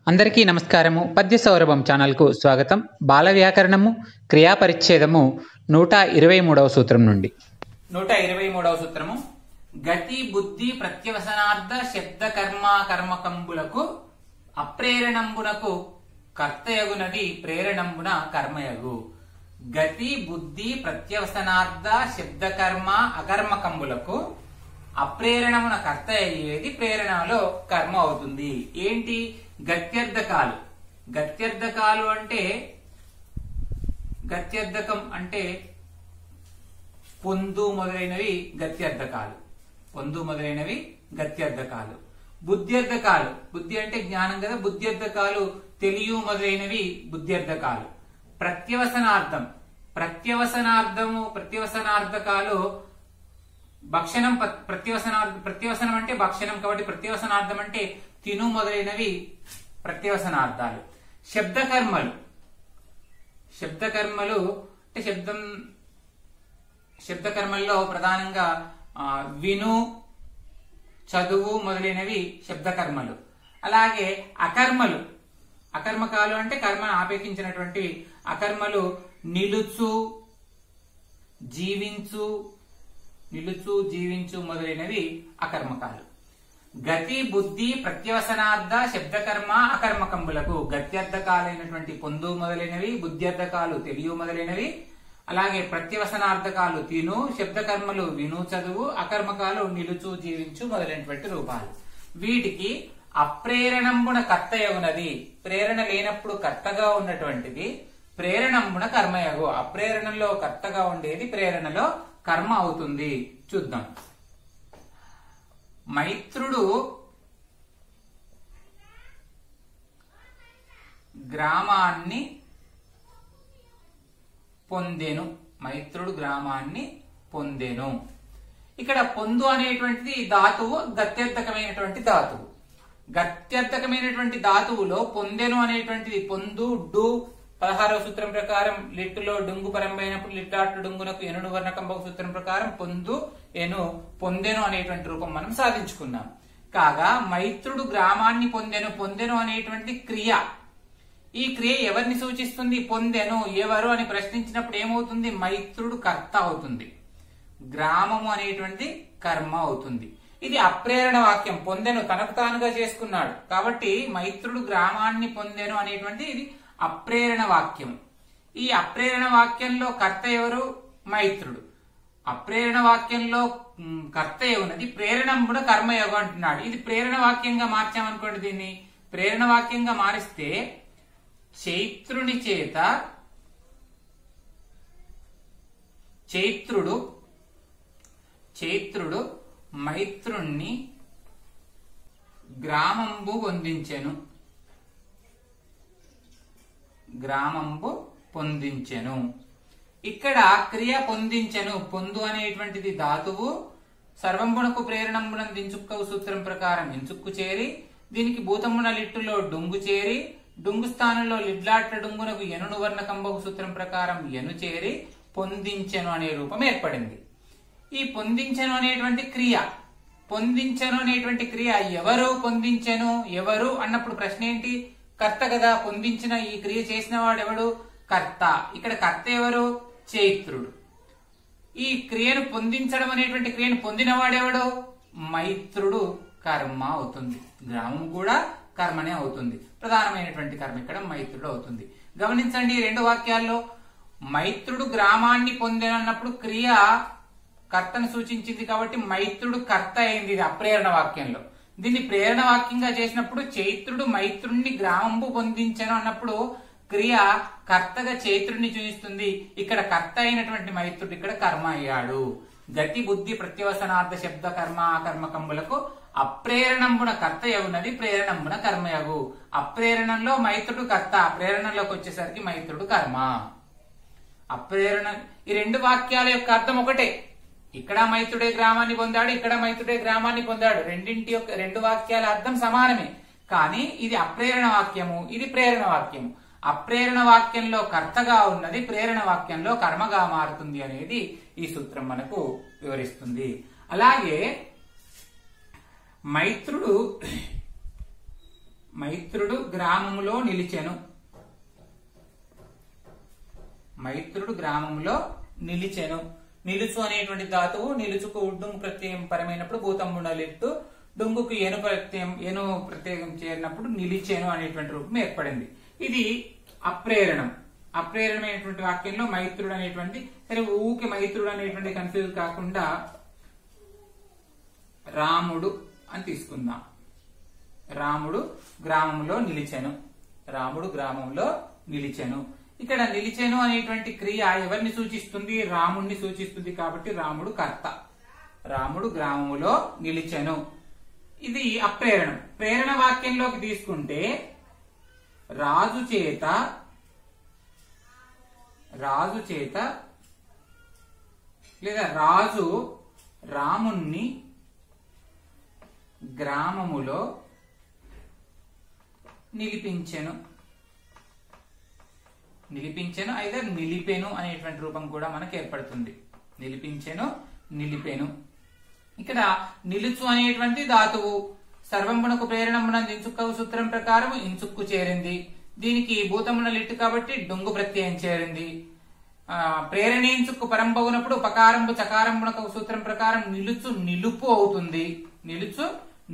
అందరికీ నమస్కారము. పద్య సౌరభం ఛానల్కు స్వాగతం. బాల వ్యాకరణము క్రియాపరిచ్ఛేదము 123వ సూత్రం నుండి 123వ సూత్రము. గతి బుద్ధి ప్రత్యవసనార్థ శబ్ద కర్మ కర్మకంబులకు అప్రేరణంబునకు కర్తయగునది ప్రేరణంబున కర్మయగు. గతి బుద్ధి ప్రత్యవసనార్థ శబ్ద కర్మ అకర్మకంబులకు అప్రేరణమున కర్త అయ్యేది ప్రేరణలో కర్మ అవుతుంది. ఏంటి? గత్యర్థకాలు. గత్యర్థకాలు అంటే గత్యర్థకం అంటే పొందు మొదలైనవి గత్యర్థకాలు. పొందు మొదలైనవి గత్యర్థకాలు. బుద్ధ్యర్థకాలు, బుద్ధి అంటే జ్ఞానం కదా, బుద్ధ్యర్థకాలు తెలియు మొదలైనవి బుద్ధ్యర్థకాలు. ప్రత్యవసనార్థం, ప్రత్యవసనార్థకాలు భక్షణం. ప్రత్యవసనం అంటే భక్షణం కాబట్టి ప్రత్యవసనార్థం అంటే తిను మొదలైనవి ప్రత్యవసనార్థాలు. శబ్దకర్మలు అంటే శబ్దకర్మల్లో ప్రధానంగా విను, చదువు మొదలైనవి శబ్దకర్మలు. అలాగే అకర్మకాలు అంటే కర్మను ఆపేక్షించినటువంటి అకర్మలు నిలుచు, జీవించు మొదలైనవి అకర్మకాలు. గతి బుద్ధి ప్రత్యవసనార్థ శబ్దకర్మ అకర్మకంబులకు గత్యర్థకాలైనటువంటి పొందు మొదలైనవి, బుద్ధ్యర్థకాలు తెలియు మొదలైనవి, అలాగే ప్రత్యవసనార్థకాలు తిను, శబ్దకర్మలు విను, చదువు, అకర్మకాలు నిలుచు, జీవించు మొదలైనటువంటి రూపాలు. వీటికి అప్రేరణంబున కర్తయగునది, ప్రేరణ లేనప్పుడు కర్తగా ఉన్నటువంటిది ప్రేరణంబున కర్మయగు. అప్రేరణలో కర్తగా ఉండేది ప్రేరణలో కర్మ అవుతుంది. చూద్దాం. మైత్రుడు గ్రామాన్ని పొందెను. ఇక్కడ పొందు అనేటువంటిది ధాతువు, గత్యర్థకమైనటువంటి ధాతువు. గత్యర్థకమైనటువంటి ధాతువులో పొందెను అనేటువంటిది పొందు డు 16వ సూత్రం ప్రకారం లిట్టులో డుంగు పరంబైనప్పుడు లిట్టాట్లు డుంగునకు ఎనుడు వర్ణకంబక సూత్రం ప్రకారం పొందెను అనేటువంటి రూపం మనం సాధించుకున్నాం. కాగా మైత్రుడు గ్రామాన్ని పొందెను అనేటువంటి క్రియ. ఈ క్రియ ఎవరిని సూచిస్తుంది? పొందెను ఎవరు అని ప్రశ్నించినప్పుడు ఏమవుతుంది? మైత్రుడు కర్త అవుతుంది, గ్రామము అనేటువంటి కర్మ అవుతుంది. ఇది అప్రేరణ వాక్యం. పొందెను తనకు తానుగా చేసుకున్నాడు కాబట్టి మైత్రుడు గ్రామాన్ని పొందెను అనేటువంటి ఇది అప్రేరణ వాక్యం. ఈ అప్రేరణ వాక్యంలో కర్త ఎవరు? మైత్రుడు. అప్రేరణ వాక్యంలో కర్త ఉన్నది ప్రేరణంబున కర్మయోగం అంటున్నాడు. ఇది ప్రేరణ వాక్యంగా మార్చామనుకోండి. దీన్ని ప్రేరణ వాక్యంగా మారిస్తే చైత్రుని చేత చైత్రుడు మైత్రుణ్ణి గ్రామంబు పొందించెను. ఇక్కడ క్రియ పొందించెను. పొందు అనేటువంటిది ధాతువు. సర్వంబునకు ప్రేరణంబున దించుక్కవు సూత్రం ప్రకారం ఇంచుక్కు చేరి, దీనికి భూతమున లిట్టులో డుంగు చేరి, డుంగు స్థానంలో లిడ్లాట్ల డుంగునకు ఎనును వర్ణకంబకు సూత్రం ప్రకారం ఎను చేరి పొందించెను అనే రూపం ఏర్పడింది. ఈ పొందించెను అనేటువంటి క్రియ ఎవరు పొందించెను? ఎవరు అన్నప్పుడు ప్రశ్న ఏంటి? కర్త కదా. పొందించిన ఈ క్రియ చేసిన వాడెవడు? కర్త. ఇక్కడ కర్త ఎవరు? చైత్రుడు. ఈ క్రియను పొందించడం అనేటువంటి క్రియను పొందిన వాడెవడు? మైత్రుడు. కర్మ అవుతుంది. గ్రామం కూడా కర్మనే అవుతుంది. ప్రధానమైనటువంటి కర్మ ఇక్కడ మైత్రుడు అవుతుంది. గమనించండి, ఈ రెండు వాక్యాల్లో మైత్రుడు గ్రామాన్ని పొందెను అన్నప్పుడు క్రియ కర్తను సూచించింది కాబట్టి మైత్రుడు కర్త అయింది. ఇది అప్రేరణ వాక్యంలో. దీన్ని ప్రేరణ వాక్యంగా చేసినప్పుడు చైత్రుడు మైత్రుణ్ణి గ్రామంబు పొందించెను అన్నప్పుడు క్రియ కర్తగా చైత్రుడిని చూపిస్తుంది. ఇక్కడ కర్త అయినటువంటి మైత్రుడు ఇక్కడ కర్మ అయ్యాడు. గతి బుద్ధి ప్రత్యవసనార్థ శబ్ద కర్మ కర్మకంబులకు అప్రేరణంబున కర్త యగునది ప్రేరణంబున కర్మయగు. అప్రేరణంలో మైత్రుడు కర్త, ప్రేరణలోకి వచ్చేసరికి మైత్రుడు కర్మ. అప్రేరణ ఈ రెండు వాక్యాల యొక్క అర్థం ఒకటే. ఇక్కడ మైత్రుడే గ్రామాన్ని పొందాడు, ఇక్కడ మైత్రుడే గ్రామాన్ని పొందాడు. రెండు వాక్యాల అర్థం సమానమే. కానీ ఇది అప్రేరణ వాక్యము, ఇది ప్రేరణ వాక్యము. అప్రేరణ వాక్యంలో కర్తగా ఉన్నది ప్రేరణ వాక్యంలో కర్మగా మారుతుంది అనేది ఈ సూత్రం మనకు వివరిస్తుంది. అలాగే మైత్రుడు మైత్రుడు గ్రామములో నిలిచెను. మైత్రుడు గ్రామంలో నిలిచెను. నిలుచు అనేటువంటి ధాతువు నిలుచుకు డుంగు ప్రత్యయం పరమైనప్పుడు భూతమునలిట్టు, డుంగుకు ఏను ప్రత్యయం చేరినప్పుడు నిలిచెను అనేటువంటి రూపం ఏర్పడింది. ఇది అప్రేరణం. అప్రేరణమైనటువంటి వాక్యంలో మైత్రుడు అనేటువంటి, సరే ఊకి మైత్రుడు అనేటువంటి కన్ఫ్యూజ్ కాకుండా రాముడు అని తీసుకుందాం. రాముడు గ్రామంలో నిలిచెను. రాముడు గ్రామంలో నిలిచెను. ఇక్కడ నిలిచెను అనేటువంటి క్రియ ఎవరిని సూచిస్తుంది? రాముణ్ణి సూచిస్తుంది. కాబట్టి రాముడు కర్త. రాముడు గ్రామములో నిలిచెను. ఇది అప్రేరణం. ప్రేరణ వాక్యంలోకి తీసుకుంటే రాజు చేత లేదా రాజు రాముణ్ణి గ్రామములో నిలిపించెను. నిలిపించెను అయితే నిలిపెను అనేటువంటి రూపం కూడా మనకు ఏర్పడుతుంది. నిలిపించెను, నిలిపెను. ఇక్కడ నిలుచు అనేటువంటి ధాతువు సర్వంబునకు ప్రేరణమునందు ఇంచుక్కవు సూత్రం ప్రకారం ఇంచుక్కు చేరింది. దీనికి భూతమున లిట్టు కాబట్టి డుంగు ప్రత్యయం చేరింది. ప్రేరణేంచుక్కు పరంబగునప్పుడు పకారంబు చకారంబునకు సూత్రం ప్రకారం నిలుచు నిలుపు అవుతుంది. నిలుచు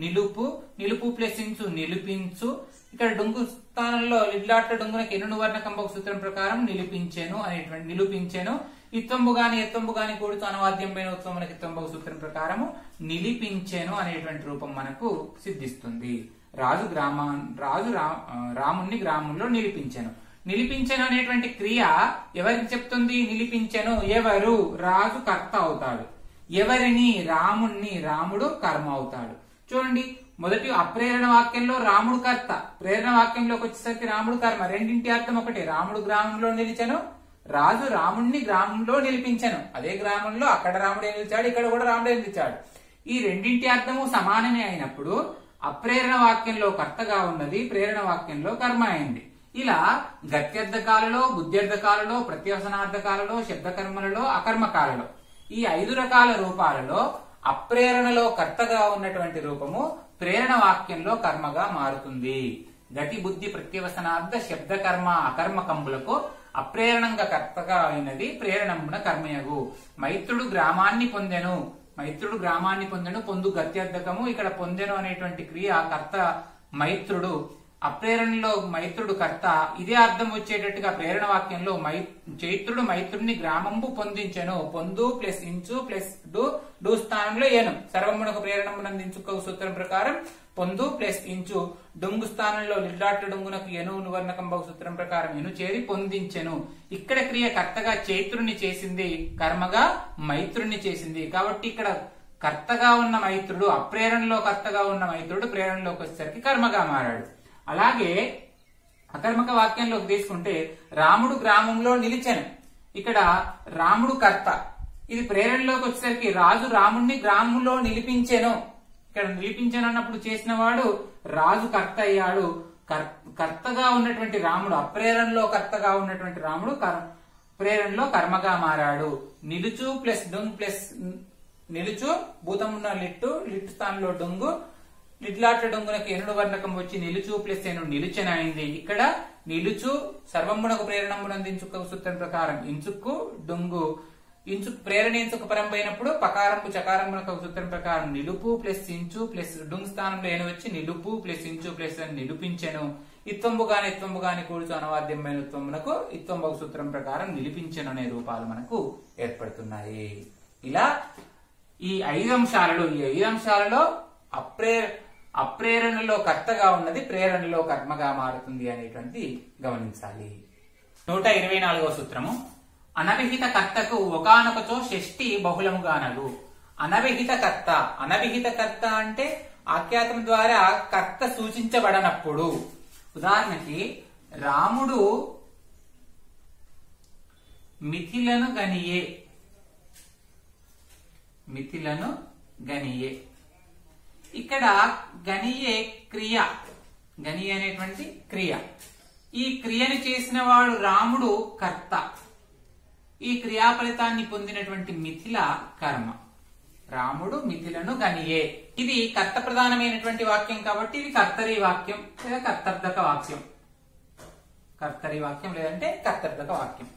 నిలుపు, నిలుపు ప్లస్ ఇంచు నిలిపించు. ఇక్కడ డుంగు స్థానంలో లిడ్లాట్ల డుంగునకు ఎన్ను వర్ణకంబకు సూత్రం ప్రకారం నిలిపించెను అనేటువంటి నిలిపించెను. ఇత్తంబు గాని కూడుతూ అనువాద్యంపైన ఉత్వమునకు ఇత్తంబకు సూత్రం ప్రకారము నిలిపించెను అనేటువంటి రూపం మనకు సిద్ధిస్తుంది. రాముణ్ణి గ్రామంలో నిలిపించెను. నిలిపించెను అనేటువంటి క్రియ ఎవరికి చెప్తుంది? నిలిపించెను ఎవరు? రాజు కర్త అవుతాడు. ఎవరిని? రాముణ్ణి. రాముడు కర్మ అవుతాడు. చూడండి, మొదటి అప్రేరణ వాక్యంలో రాముడు కర్త, ప్రేరణ వాక్యంలోకి వచ్చేసరికి రాముడు కర్మ. రెండింటి అర్థం ఒకటి. రాముడు గ్రామంలో నిలిచెను, రాజు రాముణ్ణి గ్రామంలో నిలిపించెను. అదే గ్రామంలో అక్కడ రాముడే నిలిచాడు, ఇక్కడ కూడా రాముడే నిలిచాడు. ఈ రెండింటి అర్థము సమానమే అయినప్పుడు అప్రేరణ వాక్యంలో కర్తగా ఉన్నది, ప్రేరణ వాక్యంలో కర్మ అయింది. ఇలా గత్యర్థకాలలో, బుద్ధ్యర్థకాలలో, ప్రత్యవసనార్థకాలలో, శబ్దకర్మలలో, అకర్మకాలలో ఈ 5 రకాల రూపాలలో అప్రేరణలో కర్తగా ఉన్నటువంటి రూపము ప్రేరణ వాక్యంలో కర్మగా మారుతుంది. గతి బుద్ధి ప్రత్యవసనార్థ శబ్దకర్మ అకర్మకంబులకు అప్రేరణంగా కర్తగా అయినది ప్రేరణమున కర్మయగు. మైత్రుడు గ్రామాన్ని పొందెను. మైత్రుడు గ్రామాన్ని పొందెను పొందు గత్యర్థకము. ఇక్కడ పొందెను అనేటువంటి క్రియ కర్త మైత్రుడు. అప్రేరణలో మైత్రుడు కర్త. ఇదే అర్థం వచ్చేటట్టుగా ప్రేరణ వాక్యంలో చైత్రుడు మైత్రుడిని గ్రామంబు పొందించెను. పొందు ప్లస్ ఇంచు ప్లస్ డు స్థానంలో ఏను. సర్వమునకు ప్రేరణమునందు ఇంచుక సూత్రం ప్రకారం పొందు ప్లస్ ఇంచు. డుంగు స్థానంలో లిడ్లాట్ డుంగునకు ఎను వర్ణకంబ సూత్రం ప్రకారం ఎను చేరి పొందించెను. ఇక్కడ క్రియ కర్తగా చైత్రుని చేసింది, కర్మగా మైత్రుని చేసింది. కాబట్టి ఇక్కడ కర్తగా ఉన్న మైత్రుడు, అప్రేరణలో కర్తగా ఉన్న మైత్రుడు ప్రేరణలోకి వచ్చేసరికి కర్మగా మారాడు. అలాగే అకర్మక వాక్యంలోకి తీసుకుంటే రాముడు గ్రామంలో నిలిచెను. ఇక్కడ రాముడు కర్త. ఇది ప్రేరణలోకి వచ్చేసరికి రాజు రాముణ్ణి గ్రామంలో నిలిపించెను. ఇక్కడ నిలిపించెను అన్నప్పుడు చేసిన వాడు రాజు కర్త అయ్యాడు. కర్తగా ఉన్నటువంటి రాముడు, అప్రేరణలో కర్తగా ఉన్నటువంటి రాముడు ప్రేరణలో కర్మగా మారాడు. నిలుచు ప్లస్ డుంగ్ ప్లస్ నిలుచు భూతమున్న లిట్టు స్థానంలో డుంగు లిడ్లాట్ల డొంగునకు ఎనుడు వర్ణకం వచ్చి నిలుచు ప్లస్ ఎను నిలుచెన అయింది. ఇక్కడ నిలుచు సర్వమునకు ప్రేరణమునందు ఇంచుక సూత్రం ప్రకారం ఇంచుక్కు డుంగు. ఇంచు ప్రేరణ ఇంచుకు పరంపైనప్పుడు పకారంపు చకారంపునకు సూత్రం ప్రకారం నిలుపు ప్లస్ ఇంచు ప్లస్ డుంగ్ స్థానంలో ఏను వచ్చి నిలుపు ప్లస్ ఇంచు ప్లస్ అని నిలిపించెను. ఇత్వంబు గాని కూడుచు అనవాద్యమైన ఉత్వంబునకు ఇత్వంబు సూత్రం ప్రకారం నిలిపించెను అనే రూపాలు మనకు ఏర్పడుతున్నాయి. ఇలా ఈ 5 అంశాలలో అప్రేరణలో కర్తగా ఉన్నది ప్రేరణలో కర్మగా మారుతుంది అనేటువంటి గమనించాలి. 124వ సూత్రము అనవిహిత కర్తకు ఒకానొకచో షష్ఠి బహుళముగానగు. అనవిహిత కర్త అంటే ఆఖ్యాతం ద్వారా కర్త సూచించబడనప్పుడు. ఉదాహరణకి రాముడు మిథిలను గనియే. ఇక్కడ గనియే క్రియ, గనియే అనేటువంటి క్రియ. ఈ క్రియను చేసిన వాడు రాముడు కర్త. ఈ క్రియా ఫలితాన్ని పొందినటువంటి మిథిల కర్మ. రాముడు మిథిలను గనియే. ఇది కర్త ప్రధానమైనటువంటి వాక్యం కాబట్టి ఇది కర్తరి వాక్యం లేదా కర్తర్థక వాక్యం. కర్తరి వాక్యం లేదంటే కర్తర్థక వాక్యం.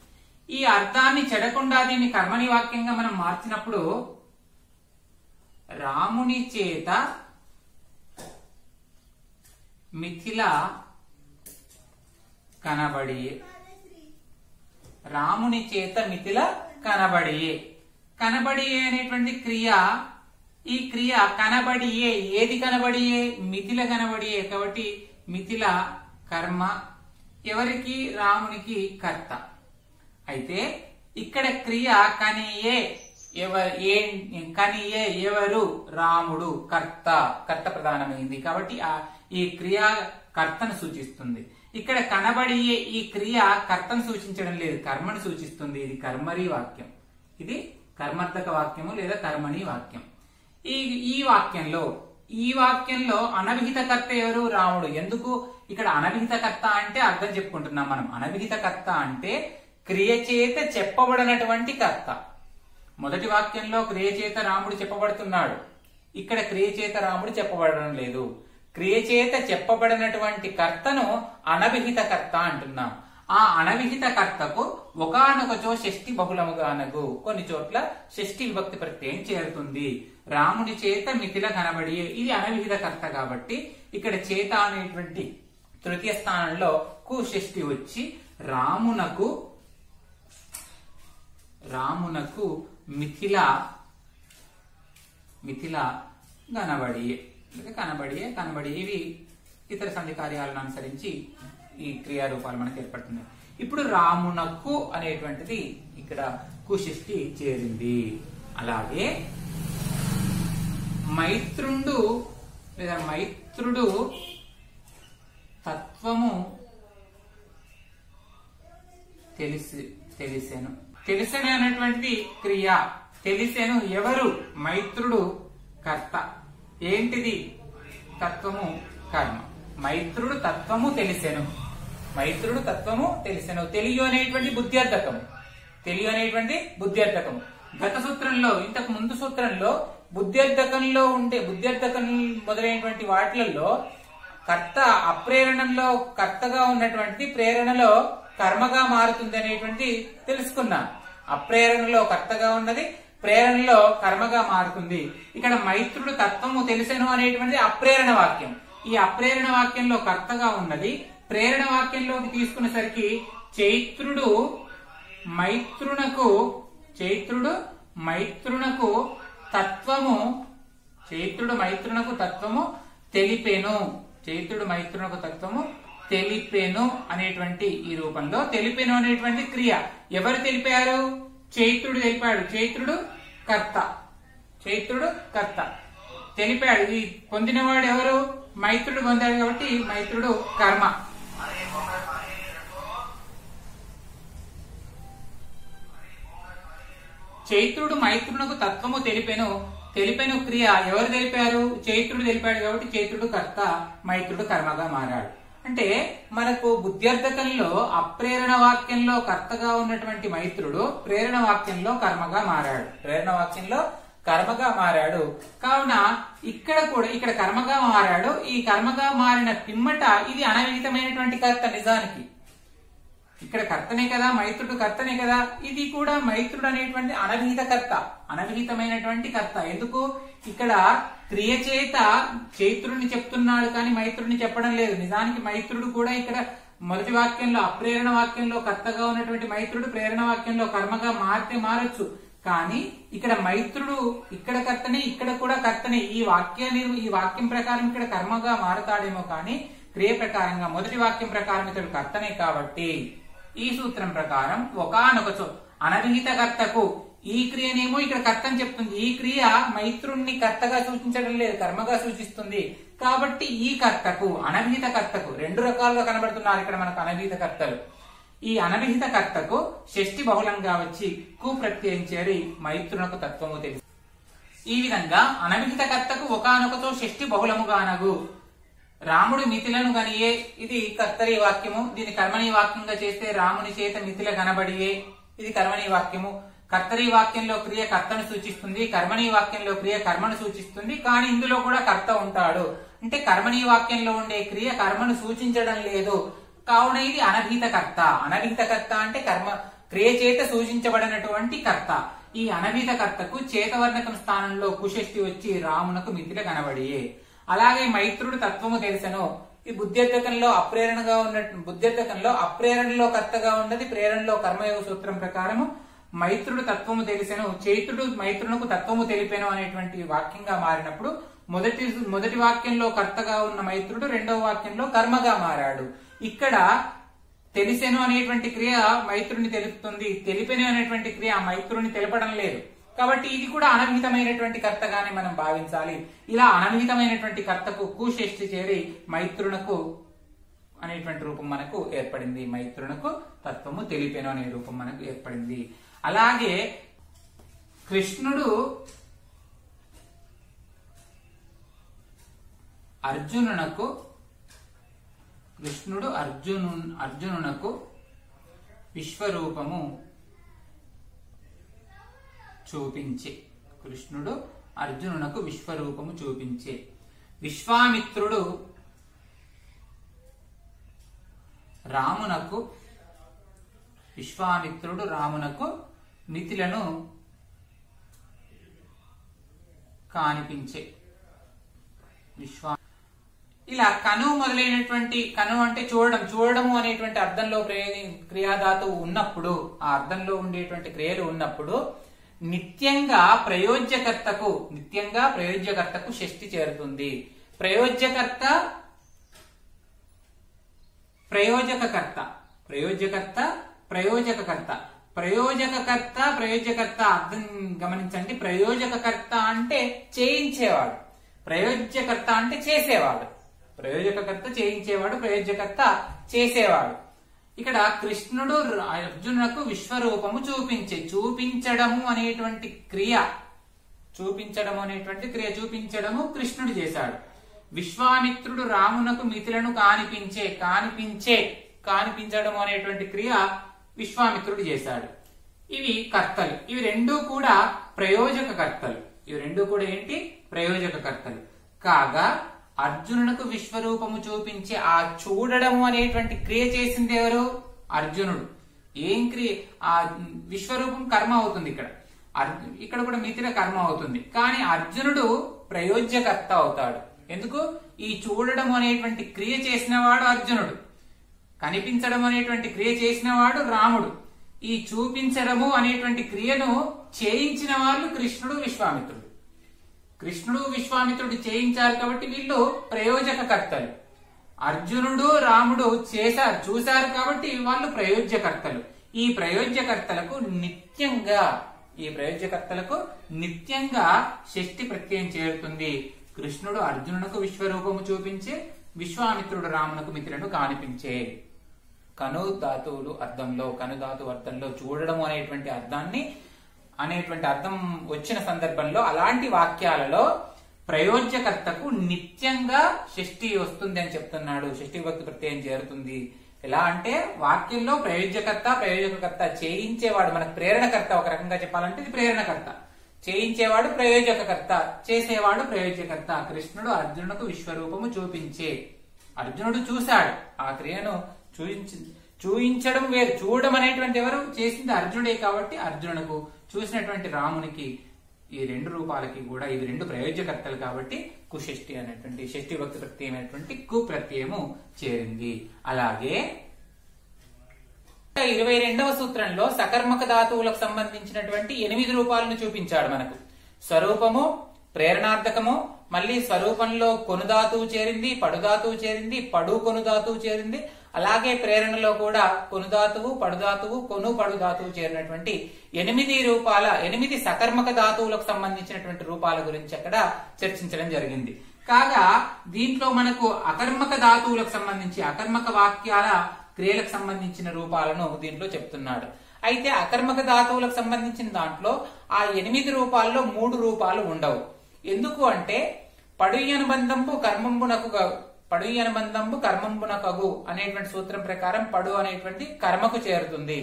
ఈ అర్థాన్ని చెడకుండా దీన్ని కర్మని వాక్యంగా మనం మార్చినప్పుడు రాముని చేత మిథిల కనబడియే. రాముని చేత మిథిల కనబడియే. కనబడియే అనేటువంటి క్రియ, ఈ క్రియ కనబడియే, ఏది కనబడియే? మిథిల కనబడియే. కాబట్టి మిథిల కర్మ, ఎవరికి? రామునికి కర్త. అయితే ఇక్కడ క్రియ కనియే, కనియే ఎవరు? రాముడు, కర్త. కర్త ప్రధానమైంది కాబట్టి ఈ క్రియ కర్తను సూచిస్తుంది. ఇక్కడ కనబడియే ఈ క్రియ కర్తను సూచించడం లేదు, కర్మను సూచిస్తుంది. ఇది కర్మరి వాక్యం. ఇది కర్మర్థక వాక్యము లేదా కర్మణి వాక్యం. ఈ వాక్యంలో అనభిహిత కర్త ఎవరు? రాముడు. ఎందుకు ఇక్కడ అనభిహిత కర్త అంటే అర్థం చెప్పుకుంటున్నాం మనం. అనభిహిత కర్త అంటే క్రియ చేత చెప్పబడినటువంటి కర్త. మొదటి వాక్యంలో క్రియ చేత రాముడు చెప్పబడుతున్నాడు, ఇక్కడ క్రియ చేత రాముడు చెప్పబడడం లేదు. క్రియ చేత చెప్పబడినటువంటి కర్తను అనభిహిత కర్త అంటున్నాం. ఆ అనవిహిత కర్తకు ఒకానొకచో షష్ఠి బహుళముగా అనగు, కొన్ని చోట్ల షష్ఠి విభక్తి ప్రత్యయం చేరుతుంది. రాముడి చేత మిథిల కనబడి, ఇది అనవిహిత కర్త కాబట్టి ఇక్కడ చేత అనేటువంటి తృతీయ స్థానంలో కు షష్ఠి వచ్చి రామునకు మిథిల కనబడి ఇవి ఇతర సంధి కార్యాలను అనుసరించి ఈ క్రియారూపాలు మనకు ఏర్పడుతున్నాయి. ఇప్పుడు రామునకు అనేటువంటిది ఇక్కడ కుషష్ఠి చేరింది. అలాగే మైత్రుడు తత్వము తెలిసెను అనేటువంటిది క్రియ. తెలిసెను ఎవరు? మైత్రుడు కర్త. ఏంటిది? తత్వము కర్మ. మైత్రుడు తత్వము తెలిసెను. తెలియు అనేటువంటి బుద్ధ్యర్థకము. గత సూత్రంలో, ఇంతకు ముందు సూత్రంలో బుద్ధ్యర్థకం మొదలైనటువంటి వాటిలలో కర్త అప్రేరణలో కర్తగా ఉన్నటువంటి ప్రేరణలో కర్మగా మారుతుంది అనేటువంటి తెలుసుకున్నాం. అప్రేరణలో కర్తగా ఉన్నది, ప్రేరణలో కర్మగా మారుతుంది. ఇక్కడ మైత్రుడు తత్వము తెలిసెను అనేటువంటి అప్రేరణ వాక్యం. ఈ అప్రేరణ వాక్యంలో కర్తగా ఉన్నది. ప్రేరణ వాక్యంలోకి తీసుకునేసరికి చైత్రుడు మైత్రునకు తత్వము తెలిపెను అనేటువంటి ఈ రూపంలో తెలిపెను అనేటువంటి క్రియ. ఎవరు తెలిపారు? చైత్రుడు తెలిపాడు. చైత్రుడు కర్త తెలిపాడు. ఇది పొందినవాడు ఎవరు? మైత్రుడు పొందాడు కాబట్టి మైత్రుడు కర్మ. చైత్రుడు మైత్రునకు తత్వము తెలిపెను క్రియ ఎవరు తెలిపారు? చైత్రుడు తెలిపాడు కాబట్టి చైత్రుడు కర్త, మైత్రుడు కర్మగా మారాడు. అంటే మనకు బుద్ధ్యర్థకంలో అప్రేరణ వాక్యంలో కర్తగా ఉన్నటువంటి మైత్రుడు ప్రేరణ వాక్యంలో కర్మగా మారాడు. కావున ఇక్కడ కర్మగా మారాడు. ఈ కర్మగా మారిన పిమ్మట ఇది అనవిహితమైనటువంటి కర్త. నిజానికి ఇక్కడ కర్తనే కదా, మైత్రుడు కర్తనే కదా. ఇది కూడా మైత్రుడు అనేటువంటి అనవిహితమైనటువంటి కర్త. ఎందుకు? ఇక్కడ క్రియ చేత చైత్రుడిని చెప్తున్నాడు కానీ మైత్రుడిని చెప్పడం లేదు. నిజానికి మైత్రుడు కూడా ఇక్కడ మొదటి వాక్యంలో అప్రేరణ వాక్యంలో కర్తగా ఉన్నటువంటి మైత్రుడు ప్రేరణ వాక్యంలో కర్మగా మారొచ్చు. కానీ ఇక్కడ మైత్రుడు ఇక్కడ కర్తనే, ఇక్కడ కూడా కర్తనే. ఈ వాక్యం ప్రకారం ఇక్కడ కర్మగా మారతాడేమో కానీ క్రియ ప్రకారంగా మొదటి వాక్యం ప్రకారం ఇతడు కర్తనే. కాబట్టి ఈ సూత్రం ప్రకారం ఒకానొకచో అనవిహిత కర్తకు ఈ క్రియనేమో ఇక్కడ కర్తని చెప్తుంది. ఈ క్రియ మైత్రుణ్ణి కర్తగా సూచించడం లేదు, కర్మగా సూచిస్తుంది. కాబట్టి ఈ కర్తకు, అనవిహిత కర్తకు రెండు రకాలుగా కనబడుతున్నారు ఇక్కడ మనకు అనవిహిత కర్తలు. ఈ అనవిహిత కర్తకు షష్ఠి బహుళంగా వచ్చి కు ప్రత్యయం చేరి మైత్రునకు తత్వము తెలుసు. ఈ విధంగా అనవిహిత కర్తకు ఒకానొకతో షష్ఠి బహుళముగా అనగు. రాముడు మిథిలను గనియే, ఇది కర్తరి వాక్యము. దీన్ని కర్మణీ వాక్యంగా చేస్తే రాముని చేత మిథిల కనబడియే, ఇది కర్మణీ వాక్యము. కర్తరి వాక్యంలో క్రియ కర్తను సూచిస్తుంది, కర్మణీ వాక్యంలో క్రియ కర్మను సూచిస్తుంది, కానీ ఇందులో కూడా కర్త ఉంటాడు. అంటే కర్మణీ వాక్యంలో ఉండే క్రియ కర్మను సూచించడం లేదు, కావున ఇది అనభిహిత కర్త. అనభిహిత కర్త అంటే క్రియ చేత సూచించబడినటువంటి కర్త. ఈ అనభిహిత కర్తకు చేతవర్ణకం స్థానంలో కుషష్టి వచ్చి రామునకు మితిల కనబడియే. అలాగే మైత్రుడు తత్వము తెలిసెను. ఈ బుద్ధ్యర్థకంలో అప్రేరణగా ఉన్నట్టు, బుద్ధ్యర్థకంలో అప్రేరణలో కర్తగా ఉన్నది, ప్రేరణలో కర్మయోగ సూత్రం ప్రకారము మైత్రుడు తత్వము తెలిసెను, చైత్రుడు మైత్రునకు తత్వము తెలిపెను అనేటువంటి వాక్యంగా మారినప్పుడు మొదటి వాక్యంలో కర్తగా ఉన్న మైత్రుడు రెండవ వాక్యంలో కర్మగా మారాడు. ఇక్కడ తెలిసెను అనేటువంటి క్రియ మైత్రుని తెలుపుతుంది, తెలిపెను అనేటువంటి క్రియ మైత్రుని తెలపడం లేదు. కాబట్టి ఇది కూడా అనభిహితమైనటువంటి కర్తగానే మనం భావించాలి. ఇలా అనభిహితమైనటువంటి కర్తకు కుషష్టి చేరి మైత్రునకు అనేటువంటి రూపం మనకు ఏర్పడింది. మైత్రునకు తత్వము తెలిపెను అనే రూపం మనకు ఏర్పడింది. అలాగే కృష్ణుడు అర్జునునకు విశ్వరూపము చూపించే. కృష్ణుడు అర్జునునకు విశ్వరూపము చూపించే. విశ్వామిత్రుడు రామునకు మితిలను కానిపించే. ఇలా కను మొదలైనటువంటి, కను అంటే చూడడము అనేటువంటి అర్థంలో క్రియాధాతువు ఉన్నప్పుడు, ఆ అర్థంలో ఉండేటువంటి క్రియలు ఉన్నప్పుడు నిత్యంగా ప్రయోజ్యకర్తకు షష్ఠి చేరుతుంది. ప్రయోజకకర్త అర్థం గమనించండి. ప్రయోజకకర్త అంటే చేయించేవాడు, ప్రయోజ్యకర్త అంటే చేసేవాడు. ప్రయోజకకర్త చేయించేవాడు, ప్రయోజ్యకర్త చేసేవాడు. ఇక్కడ కృష్ణుడు అర్జునునకు విశ్వరూపము చూపించడము అనేటువంటి క్రియ చూపించడము కృష్ణుడు చేశాడు. విశ్వామిత్రుడు రామునకు మితులను కానిపించడం అనేటువంటి క్రియ విశ్వామిత్రుడు చేశాడు. ఇవి కర్తలు. ఇవి రెండూ కూడా ప్రయోజకకర్తలు. కాగా అర్జునునకు విశ్వరూపము చూపించే ఆ చూడడము అనేటువంటి క్రియ చేసింది ఎవరు? అర్జునుడు. ఏం క్రియ? ఆ విశ్వరూపం కర్మ అవుతుంది. ఇక్కడ కూడా మితిల కర్మ అవుతుంది. కానీ అర్జునుడు ప్రయోజ్యకర్త అవుతాడు. ఎందుకు? ఈ చూడడం అనేటువంటి క్రియ చేసిన వాడు అర్జునుడు, కనిపించడం అనేటువంటి క్రియ చేసిన వాడు రాముడు, ఈ చూపించడము అనేటువంటి క్రియను చేయించిన వాళ్ళు కృష్ణుడు విశ్వామిత్రుడు చేయించారు. కాబట్టి వీళ్ళు ప్రయోజకకర్తలు. అర్జునుడు రాముడు చూశారు కాబట్టి వాళ్ళు ప్రయోజ్యకర్తలు. ఈ ప్రయోజ్యకర్తలకు నిత్యంగా షష్ఠి ప్రత్యయం చేరుతుంది. కృష్ణుడు అర్జునునకు విశ్వరూపము చూపించే, విశ్వామిత్రుడు రామునకు మితులను కానిపించే. కను ధాతువు అర్థంలో చూడడం అనేటువంటి అర్థం వచ్చిన సందర్భంలో అలాంటి వాక్యాలలో ప్రయోజ్యకర్తకు నిత్యంగా షష్ఠి వస్తుంది అని చెప్తున్నాడు. షష్ఠి విభక్తి ప్రత్యయం చేరుతుంది. ఎలా అంటే వాక్యంలో ప్రయోజకకర్త చేయించేవాడు, మనకు ప్రేరణకర్త. ఒక రకంగా చెప్పాలంటే ఇది ప్రేరణకర్త. చేయించేవాడు ప్రయోజకకర్త, చేసేవాడు ప్రయోజ్యకర్త. కృష్ణుడు అర్జునునకు విశ్వరూపము చూపించే. అర్జునుడు చూశాడు, ఆ క్రియను చూయించడం వేరు. చూడడం అనేటువంటి ఎవరు చేసింది? అర్జునుడే. కాబట్టి అర్జునునకు, చూసినటువంటి రామునికి, ఈ రెండు రూపాలకి కూడా ఇవి రెండు ప్రయోజ్యకర్తలు కాబట్టి కుషష్ఠి అనేటువంటి షష్ఠి భక్తి ప్రత్యయం అనేటువంటి కు ప్రత్యయము చేరింది. అలాగే 22వ సూత్రంలో సకర్మక ధాతువులకు సంబంధించినటువంటి 8 రూపాలను చూపించాడు మనకు. స్వరూపము, ప్రేరణార్థకము, మళ్ళీ స్వరూపంలో కొనుధాతువు చేరింది, పడుధాతువు చేరింది, పడు కొనుధాతువు చేరింది. అలాగే ప్రేరణలో కూడా కొనుధాతువు, పడుధాతువు, పడుధాతువు చేరినటువంటి 8 సకర్మక ధాతువులకు సంబంధించినటువంటి రూపాల గురించి అక్కడ చర్చించడం జరిగింది. కాగా దీంట్లో మనకు అకర్మక ధాతువులకు సంబంధించి, అకర్మక వాక్యాల క్రియలకు సంబంధించిన రూపాలను దీంట్లో చెప్తున్నాడు. అయితే అకర్మక ధాతువులకు సంబంధించిన దాంట్లో ఆ 8 రూపాల్లో 3 రూపాలు ఉండవు. ఎందుకు అంటే పడుయనుబంధంపు కర్మంబునకు అనేటువంటి సూత్రం ప్రకారం పడు అనేటువంటి కర్మకు చేరుతుంది.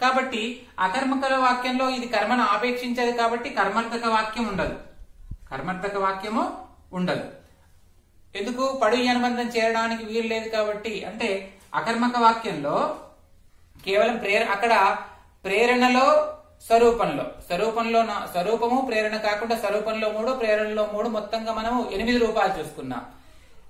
కాబట్టి అకర్మక వాక్యంలో ఇది కర్మను ఆపేక్షించేది కాబట్టి కర్మార్థక వాక్యం ఉండదు. కర్మార్థక వాక్యము ఉండదు. ఎందుకు? పడు అనుబంధం చేరడానికి వీలు లేదు కాబట్టి. అంటే అకర్మక వాక్యంలో కేవలం అక్కడ ప్రేరణలో స్వరూపము ప్రేరణ కాకుండా స్వరూపంలో 3, ప్రేరణలో 3, మొత్తంగా మనము 8 రూపాలు చూసుకున్నాం.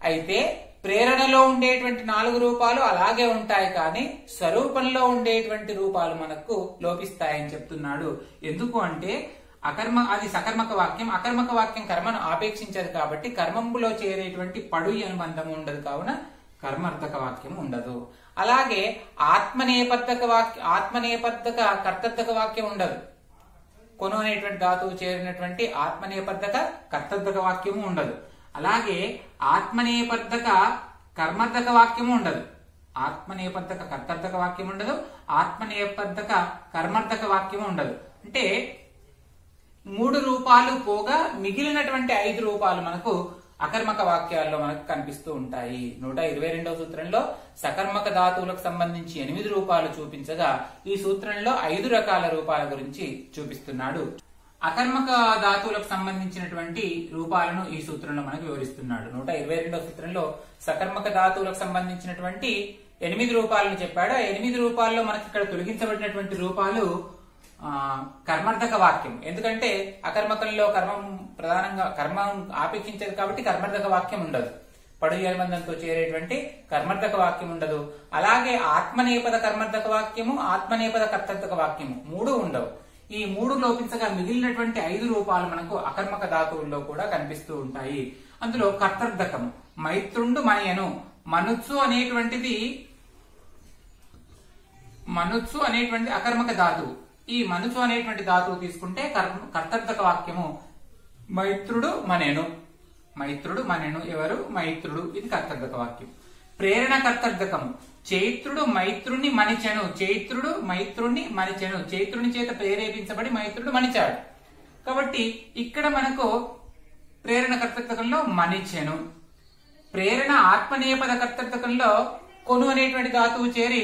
అయితే ప్రేరణలో ఉండేటువంటి 4 రూపాలు అలాగే ఉంటాయి, కానీ స్వరూపంలో ఉండేటువంటి రూపాలు మనకు లోపిస్తాయని చెప్తున్నాడు. ఎందుకు అంటే అది సకర్మక వాక్యం. అకర్మక వాక్యం కర్మను ఆపేక్షించదు కాబట్టి కర్మంలో చేరేటువంటి పడు అనుబంధం ఉండదు, కావున కర్మార్థక వాక్యం ఉండదు. అలాగే ఆత్మనేపథక కర్తర్థక వాక్యం ఉండదు. కొను అనేటువంటి ధాతువు చేరినటువంటి ఆత్మనేపథక కర్తర్థక వాక్యము ఉండదు. అలాగే ఆత్మనేపథక కర్మార్థక వాక్యము ఉండదు. ఆత్మనేపథక కర్తర్థక వాక్యం ఉండదు, ఆత్మనేపథక కర్మార్థక వాక్యము ఉండదు. అంటే 3 రూపాలు పోగా మిగిలినటువంటి 5 రూపాలు మనకు అకర్మక వాక్యాల్లో మనకు కనిపిస్తూ ఉంటాయి. 122వ సూత్రంలో సకర్మక ధాతువులకు సంబంధించి 8 రూపాలు చూపించగా ఈ సూత్రంలో 5 రకాల రూపాల గురించి చూపిస్తున్నాడు. అకర్మక ధాతువులకు సంబంధించినటువంటి రూపాలను ఈ సూత్రంలో మనకు వివరిస్తున్నాడు. 122వ సూత్రంలో సకర్మక ధాతువులకు సంబంధించినటువంటి 8 రూపాలను చెప్పాడు. ఆ 8 రూపాల్లో మనకి ఇక్కడ తొలగించబడినటువంటి రూపాలు కర్మార్థక వాక్యం. ఎందుకంటే అకర్మకంలో ప్రధానంగా కర్మం ఆపేక్షించదు కాబట్టి కర్మార్థక వాక్యం ఉండదు. పడు అనుబంధంతో చేరేటువంటి కర్మార్థక వాక్యం ఉండదు. అలాగే ఆత్మనేపద కర్మార్థక వాక్యము, ఆత్మనేపద కర్తర్థక వాక్యము 3 ఉండవు. ఈ 3 లోపించగా మిగిలినటువంటి 5 రూపాలు మనకు అకర్మక ధాతువుల్లో కూడా కనిపిస్తూ ఉంటాయి. అందులో కర్తర్థకము మైత్రుండు మయను, మనుత్సు అనేటువంటిది అకర్మక ధాతువు. ఈ మనుసు అనేటువంటి ధాతువు తీసుకుంటే కర్తర్థక వాక్యము మైత్రుడు మనేను. ఎవరు? మైత్రుడు. ఇది కర్తర్థక వాక్యం. ప్రేరణ కర్తర్థకము చైత్రుడు మైత్రుణ్ణి మణిచెను, చైత్రుని చేత ప్రేరేపించబడి మైత్రుడు మణిచాడు. కాబట్టి ఇక్కడ మనకు ప్రేరణ కర్తర్థకంలో మణిచెను. ప్రేరణ ఆత్మనేపద కర్తర్థకంలో కొను అనేటువంటి ధాతువు చేరి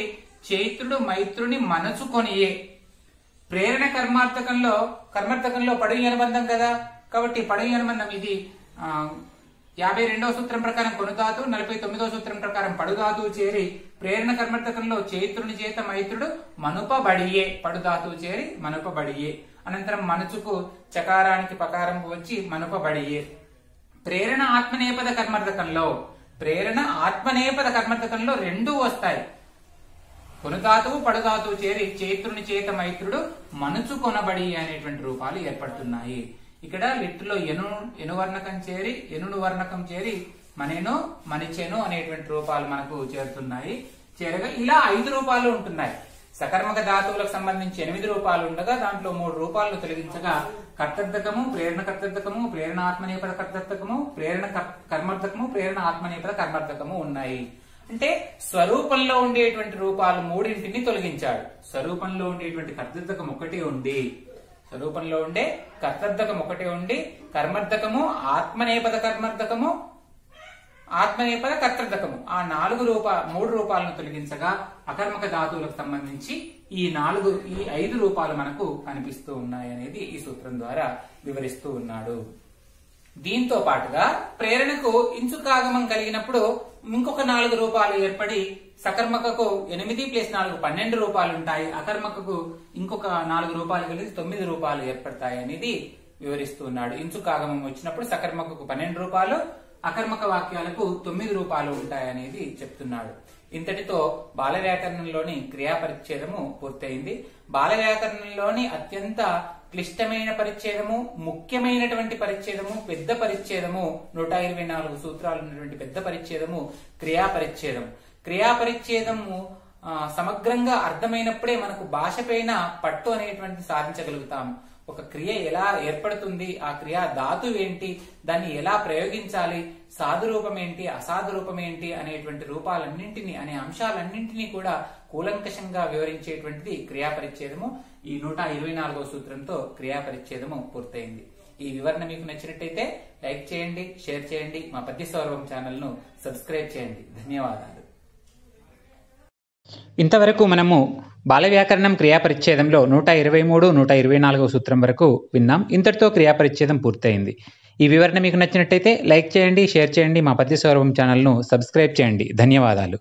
చైత్రుడు మైత్రుని మనసుకొనియే. ప్రేరణ కర్మార్థకంలో పడు అనుబంధం కదా, కాబట్టి పడు అనుబంధం ఇది 52వ సూత్రం ప్రకారం కొనుధాతు, 49వ సూత్రం ప్రకారం పడుధాతువు చేరి ప్రేరణ కర్మార్థకంలో చైత్రుని చేత మైత్రుడు మనుపబడియే. పడుధాతువు చేరి మనుపబడియే. అనంతరం మనసుకు చకారానికి పకారం వచ్చి మనుపబడియే. ప్రేరణ ఆత్మనేపద కర్మార్థకంలో 2 వస్తాయి. కొనుధాతువు పడుధాతువు చేరి చైత్రుని చేత మైత్రుడు మనసు కొనబడి అనేటువంటి రూపాలు ఏర్పడుతున్నాయి. ఇక్కడ లిట్టులో ఎను వర్ణకం చేరి మనేను మణిచెను అనేటువంటి రూపాలు మనకు చేరుతున్నాయి. చేరగా ఇలా 5 రూపాలు ఉంటున్నాయి. సకర్మక ధాతువులకు సంబంధించి 8 రూపాలు ఉండగా దాంట్లో 3 రూపాలను తొలగించగా కర్తర్థకము, ప్రేరణ కర్తర్థకము, ప్రేరణ ఆత్మనేపద కర్తర్థకము, ప్రేరణ కర్మార్థకము, ప్రేరణ ఆత్మనేపద కర్మార్థకము ఉన్నాయి. అంటే స్వరూపంలో ఉండేటువంటి రూపాలు 3 తొలగించాడు. స్వరూపంలో ఉండేటువంటి కర్తర్థకం ఒకటే ఉండి, కర్మార్థకము ఆత్మనేపద కర్మార్థకము, ఆత్మనేపద కర్తర్థకము ఆ 3 రూపాలను తొలగించగా అకర్మక ధాతువులకు సంబంధించి ఈ 5 రూపాలు మనకు కనిపిస్తూ ఉన్నాయి అనేది ఈ సూత్రం ద్వారా వివరిస్తూ ఉన్నాడు. దీంతో పాటుగా ప్రేరణకు ఇంచుకాగమం కలిగినప్పుడు ఇంకొక 4 రూపాలు ఏర్పడి సకర్మకకు 8 + 4 12 రూపాలు ఉంటాయి. అకర్మకకు ఇంకొక 4 రూపాలు కలిగి 9 రూపాలు ఏర్పడతాయి అనేది వివరిస్తూ ఉన్నాడు. ఇంచుకాగమం వచ్చినప్పుడు సకర్మకకు 12 రూపాలు, అకర్మక వాక్యాలకు 9 రూపాలు ఉంటాయనేది చెప్తున్నాడు. ఇంతటితో బాల వ్యాకరణంలోని క్రియాపరిచ్ఛేదము పూర్తయింది. బాల వ్యాకరణంలోని అత్యంత క్లిష్టమైన పరిచ్ఛేదము, ముఖ్యమైనటువంటి పరిచ్ఛేదము, పెద్ద పరిచ్ఛేదము, 124 సూత్రాలు ఉన్నటువంటి పెద్ద పరిచ్ఛేదము క్రియాపరిచ్ఛేదం. క్రియాపరిచ్ఛేదము సమగ్రంగా అర్థమైనప్పుడే మనకు భాష పైన పట్టు అనేటువంటి సాధించగలుగుతాము. ఒక క్రియ ఎలా ఏర్పడుతుంది, ఆ క్రియా ధాతు ఏంటి, దాన్ని ఎలా ప్రయోగించాలి, సాధు రూపం ఏంటి, అసాధు రూపం ఏంటి అనేటువంటి రూపాలన్నింటినీ అనే అంశాలన్నింటినీ కూడా కూలంకషంగా వివరించేటువంటిది క్రియాపరిచ్ఛేదము. ఈ 124వ సూత్రంతో క్రియాపరిచ్ఛేదము పూర్తయింది. ఈ వివరణ మీకు నచ్చినట్టయితే లైక్ చేయండి, షేర్ చేయండి, మా పద్యసౌరభం ఛానల్ ను సబ్స్క్రైబ్ చేయండి. ధన్యవాదాలు. ఇంతవరకు మనము బాల వ్యాకరణం క్రియాపరిచ్ఛేదంలో 123, 124 సూత్రం వరకు విన్నాం. ఇంతటితో క్రియాపరిచ్ఛేదం పూర్తయింది. ఈ వివరణ మీకు నచ్చినట్టయితే లైక్ చేయండి, షేర్ చేయండి. మా పద్య సౌరభం ఛానల్ను సబ్స్క్రైబ్ చేయండి. ధన్యవాదాలు.